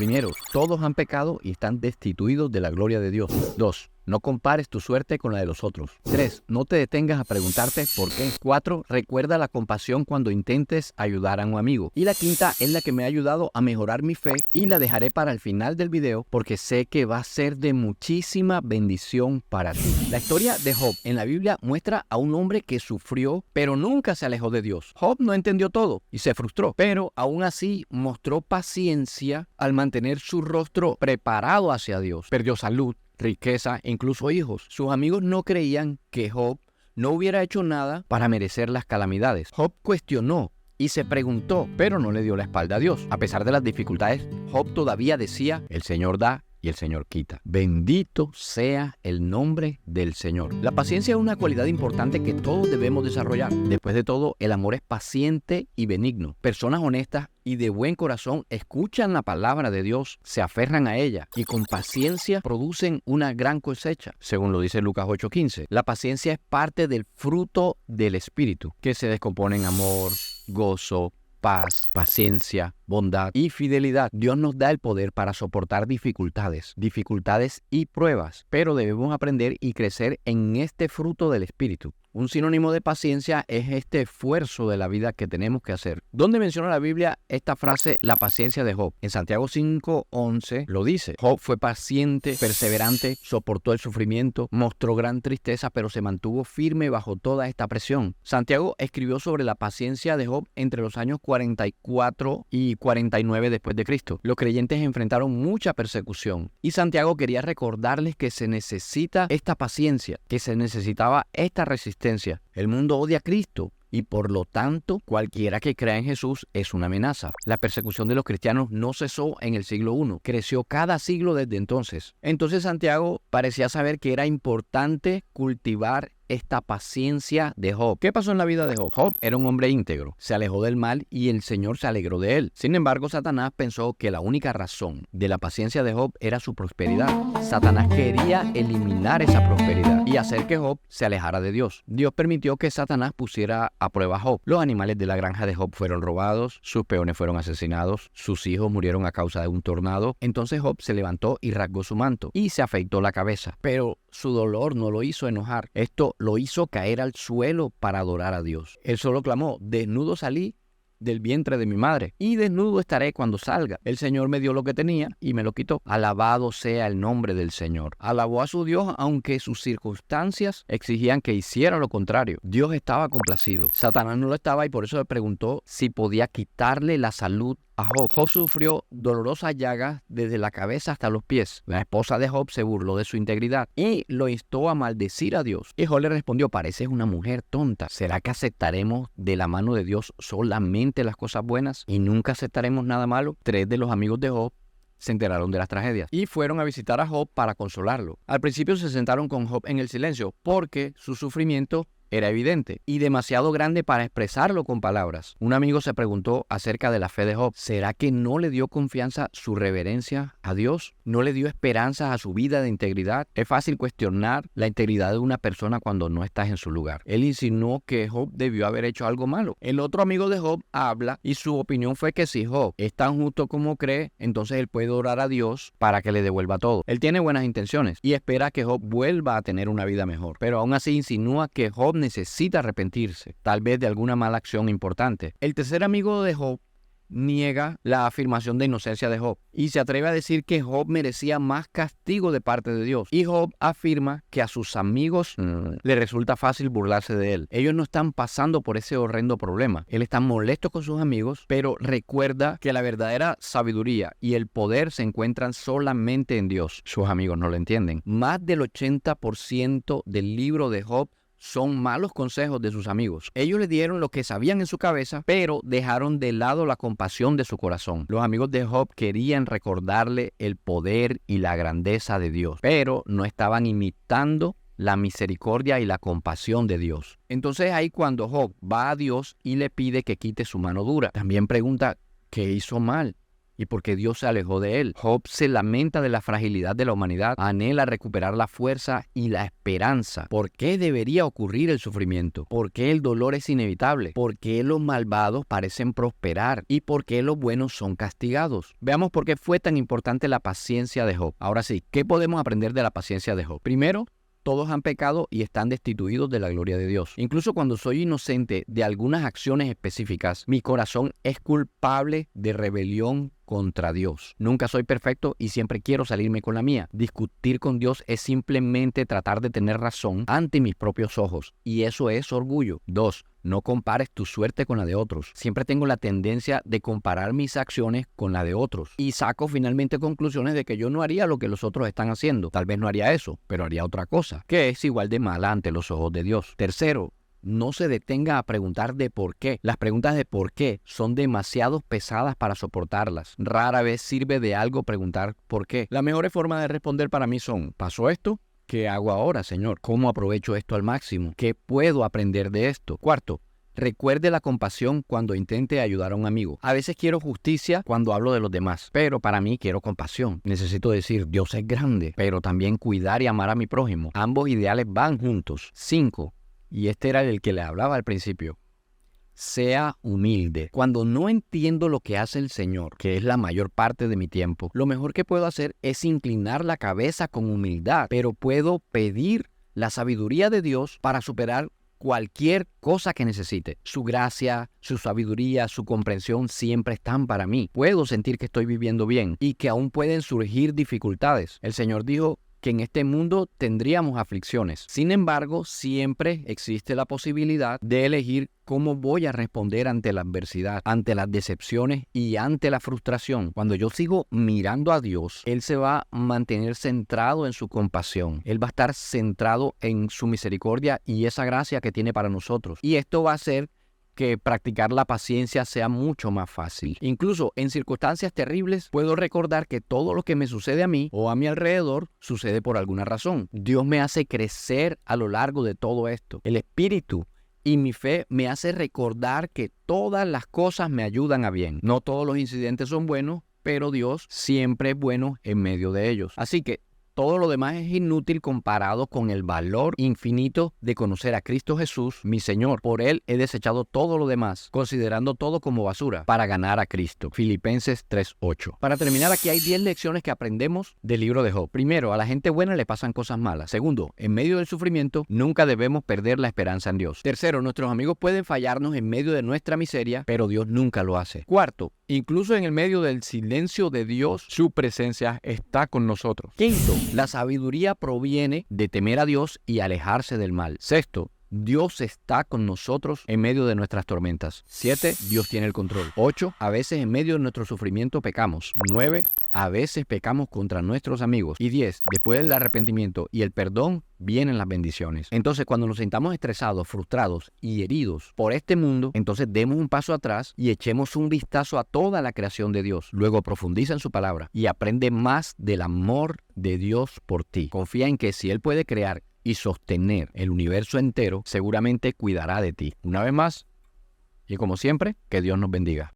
Primero, todos han pecado y están destituidos de la gloria de Dios. 2. No compares tu suerte con la de los otros. 3. No te detengas a preguntarte por qué. 4. Recuerda la compasión cuando intentes ayudar a un amigo. Y la quinta es la que me ha ayudado a mejorar mi fe y la dejaré para el final del video porque sé que va a ser de muchísima bendición para ti. La historia de Job en la Biblia muestra a un hombre que sufrió pero nunca se alejó de Dios. Job no entendió todo y se frustró, pero aún así mostró paciencia al mantener su rostro preparado hacia Dios. Perdió salud, riqueza e incluso hijos. Sus amigos no creían que Job no hubiera hecho nada para merecer las calamidades. Job cuestionó y se preguntó, pero no le dio la espalda a Dios. A pesar de las dificultades, Job todavía decía, el Señor da y el Señor quita. Bendito sea el nombre del Señor. La paciencia es una cualidad importante que todos debemos desarrollar. Después de todo, el amor es paciente y benigno. Personas honestas y de buen corazón escuchan la palabra de Dios, se aferran a ella y con paciencia producen una gran cosecha, según lo dice Lucas 8:15. La paciencia es parte del fruto del Espíritu, que se descompone en amor, gozo, paz, paciencia, bondad y fidelidad. Dios nos da el poder para soportar dificultades y pruebas, pero debemos aprender y crecer en este fruto del Espíritu. Un sinónimo de paciencia es este esfuerzo de la vida que tenemos que hacer. ¿Dónde menciona la Biblia esta frase, la paciencia de Job? En Santiago 5:11 lo dice. Job fue paciente, perseverante, soportó el sufrimiento, mostró gran tristeza, pero se mantuvo firme bajo toda esta presión. Santiago escribió sobre la paciencia de Job entre los años 44 y 49 después de Cristo. Los creyentes enfrentaron mucha persecución y Santiago quería recordarles que se necesita esta paciencia, que se necesitaba esta resistencia. El mundo odia a Cristo y por lo tanto cualquiera que crea en Jesús es una amenaza. La persecución de los cristianos no cesó en el siglo I, creció cada siglo desde entonces. Entonces Santiago parecía saber que era importante cultivar esta paciencia de Job. ¿Qué pasó en la vida de Job? Job era un hombre íntegro, se alejó del mal y el Señor se alegró de él. Sin embargo, Satanás pensó que la única razón de la paciencia de Job era su prosperidad. Satanás quería eliminar esa prosperidad y hacer que Job se alejara de Dios. Dios permitió que Satanás pusiera a prueba a Job. Los animales de la granja de Job fueron robados, sus peones fueron asesinados, sus hijos murieron a causa de un tornado. Entonces Job se levantó y rasgó su manto y se afeitó la cabeza. Pero su dolor no lo hizo enojar. Esto lo hizo caer al suelo para adorar a Dios. Él solo clamó, desnudo salí del vientre de mi madre y desnudo estaré cuando salga. El Señor me dio lo que tenía y me lo quitó. Alabado sea el nombre del Señor. Alabó a su Dios aunque sus circunstancias exigían que hiciera lo contrario. Dios estaba complacido. Satanás no lo estaba y por eso le preguntó si podía quitarle la salud a Job. Job sufrió dolorosas llagas desde la cabeza hasta los pies. La esposa de Job se burló de su integridad y lo instó a maldecir a Dios. Y Job le respondió, pareces una mujer tonta. ¿Será que aceptaremos de la mano de Dios solamente las cosas buenas y nunca aceptaremos nada malo? 3 de los amigos de Job se enteraron de las tragedias y fueron a visitar a Job para consolarlo. Al principio se sentaron con Job en el silencio porque su sufrimiento era evidente y demasiado grande para expresarlo con palabras. Un amigo se preguntó acerca de la fe de Job. ¿Será que no le dio confianza su reverencia a Dios? ¿No le dio esperanza a su vida de integridad? Es fácil cuestionar la integridad de una persona cuando no estás en su lugar. Él insinuó que Job debió haber hecho algo malo. El otro amigo de Job habla y su opinión fue que si Job es tan justo como cree, entonces él puede orar a Dios para que le devuelva todo. Él tiene buenas intenciones y espera que Job vuelva a tener una vida mejor. Pero aún así insinúa que Job necesita arrepentirse, tal vez de alguna mala acción importante. El tercer amigo de Job niega la afirmación de inocencia de Job y se atreve a decir que Job merecía más castigo de parte de Dios. Y Job afirma que a sus amigos le resulta fácil burlarse de él. Ellos no están pasando por ese horrendo problema. Él está molesto con sus amigos, pero recuerda que la verdadera sabiduría y el poder se encuentran solamente en Dios. Sus amigos no lo entienden. Más del 80% del libro de Job son malos consejos de sus amigos. Ellos le dieron lo que sabían en su cabeza, pero dejaron de lado la compasión de su corazón. Los amigos de Job querían recordarle el poder y la grandeza de Dios, pero no estaban imitando la misericordia y la compasión de Dios. Entonces ahí cuando Job va a Dios y le pide que quite su mano dura, también pregunta, ¿qué hizo mal? y porque Dios se alejó de él. Job se lamenta de la fragilidad de la humanidad, anhela recuperar la fuerza y la esperanza. ¿Por qué debería ocurrir el sufrimiento? ¿Por qué el dolor es inevitable? ¿Por qué los malvados parecen prosperar? ¿Y por qué los buenos son castigados? Veamos por qué fue tan importante la paciencia de Job. Ahora sí, ¿qué podemos aprender de la paciencia de Job? Primero, todos han pecado y están destituidos de la gloria de Dios. Incluso cuando soy inocente de algunas acciones específicas, mi corazón es culpable de rebelión contra Dios. Nunca soy perfecto y siempre quiero salirme con la mía. Discutir con Dios es simplemente tratar de tener razón ante mis propios ojos, y eso es orgullo. 2. No compares tu suerte con la de otros. Siempre tengo la tendencia de comparar mis acciones con la de otros y saco finalmente conclusiones de que yo no haría lo que los otros están haciendo. Tal vez no haría eso, pero haría otra cosa, que es igual de mala ante los ojos de Dios. Tercero, no se detenga a preguntar de por qué. Las preguntas de por qué son demasiado pesadas para soportarlas. Rara vez sirve de algo preguntar por qué. Las mejores formas de responder para mí son: ¿pasó esto? ¿Qué hago ahora, Señor? ¿Cómo aprovecho esto al máximo? ¿Qué puedo aprender de esto? Cuarto, recuerde la compasión cuando intente ayudar a un amigo. A veces quiero justicia cuando hablo de los demás, pero para mí quiero compasión. Necesito decir, Dios es grande, pero también cuidar y amar a mi prójimo. Ambos ideales van juntos. 5. Y este era el que le hablaba al principio. Sea humilde. Cuando no entiendo lo que hace el Señor, que es la mayor parte de mi tiempo, lo mejor que puedo hacer es inclinar la cabeza con humildad, pero puedo pedir la sabiduría de Dios para superar cualquier cosa que necesite. Su gracia, su sabiduría, su comprensión siempre están para mí. Puedo sentir que estoy viviendo bien y que aún pueden surgir dificultades. El Señor dijo que en este mundo tendríamos aflicciones. Sin embargo, siempre existe la posibilidad de elegir cómo voy a responder ante la adversidad, ante las decepciones y ante la frustración. Cuando yo sigo mirando a Dios, Él se va a mantener centrado en su compasión. Él va a estar centrado en su misericordia y esa gracia que tiene para nosotros. Y esto va a hacer que practicar la paciencia sea mucho más fácil. Incluso en circunstancias terribles puedo recordar que todo lo que me sucede a mí o a mi alrededor sucede por alguna razón. Dios me hace crecer a lo largo de todo esto. El Espíritu y mi fe me hace recordar que todas las cosas me ayudan a bien. No todos los incidentes son buenos, pero Dios siempre es bueno en medio de ellos. Así que todo lo demás es inútil comparado con el valor infinito de conocer a Cristo Jesús, mi Señor. Por Él he desechado todo lo demás, considerando todo como basura, para ganar a Cristo. Filipenses 3:8. Para terminar, aquí hay 10 lecciones que aprendemos del libro de Job. Primero, a la gente buena le pasan cosas malas. Segundo, en medio del sufrimiento, nunca debemos perder la esperanza en Dios. Tercero, nuestros amigos pueden fallarnos en medio de nuestra miseria, pero Dios nunca lo hace. Cuarto, incluso en el medio del silencio de Dios, su presencia está con nosotros. Quinto, la sabiduría proviene de temer a Dios y alejarse del mal. Sexto, Dios está con nosotros en medio de nuestras tormentas. 7. Dios tiene el control. 8. A veces en medio de nuestro sufrimiento pecamos. 9. A veces pecamos contra nuestros amigos. Y 10. Después del arrepentimiento y el perdón, vienen las bendiciones. Entonces, cuando nos sintamos estresados, frustrados y heridos por este mundo, entonces demos un paso atrás y echemos un vistazo a toda la creación de Dios. Luego profundiza en su palabra y aprende más del amor de Dios por ti. Confía en que si Él puede crear y sostener el universo entero, seguramente cuidará de ti. Una vez más, y como siempre, que Dios nos bendiga.